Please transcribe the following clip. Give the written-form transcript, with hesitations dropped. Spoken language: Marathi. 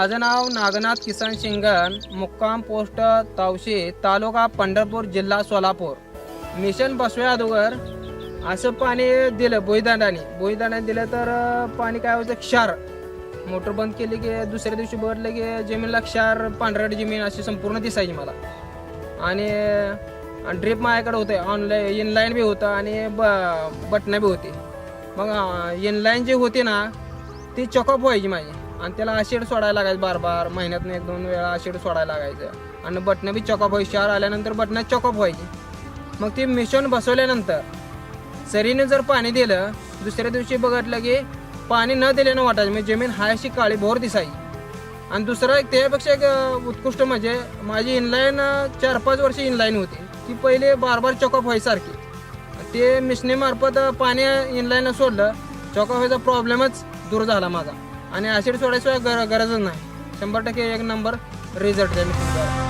माझं नाव नागनाथ किसन शिंगण, मुक्काम पोस्ट तावशी, तालुका पंढरपूर, जिल्हा सोलापूर. मिशन बसव्या अगोदर असं पाणी दिलं भुईदांडाने दिलं तर पाणी काय होतं, क्षार. मोटर बंद केली की दुसऱ्या दिवशी बघितलं की जमीनला क्षार, पांढरट जमीन अशी संपूर्ण दिसायची मला. आणि ड्रीप माझ्याकडे होते, ऑनलाईन इनलाईन बी होतं आणि बटणं बी होती. मग इनलाईन जी होती ना ती चॉकअप व्हायची माझी, आणि त्याला ॲसिड सोडायला लागायचं बार महिन्यातून 1-2 वेळा ॲसिड सोडायला लागायचं. आणि बटणं बी चॉकअप व्हायची, क्षार आल्यानंतर बटणं चॉकअप व्हायची. मग ती मिशन बसवल्यानंतर सरीने जर पाणी दिलं, दुसऱ्या दिवशी बघितलं की पाणी न दिल्यानं वाटायचं, म्हणजे जमीन हायशी काळी भोर दिसायची. आणि दुसरं एक त्यापेक्षा एक उत्कृष्ट म्हणजे माझी इनलाईन 4-5 वर्ष इनलाईन होती, ती पहिले बार चॉकअप व्हायसारखी. ते मिशनीमार्फत पाणी इनलाईन सोडलं, चॉकअप व्हायचा प्रॉब्लेमच दूर झाला माझा. आणि ॲसिड सोडायशिवाय गरजच नाही. 100% एक नंबर रिझल्ट त्या मिशनचा.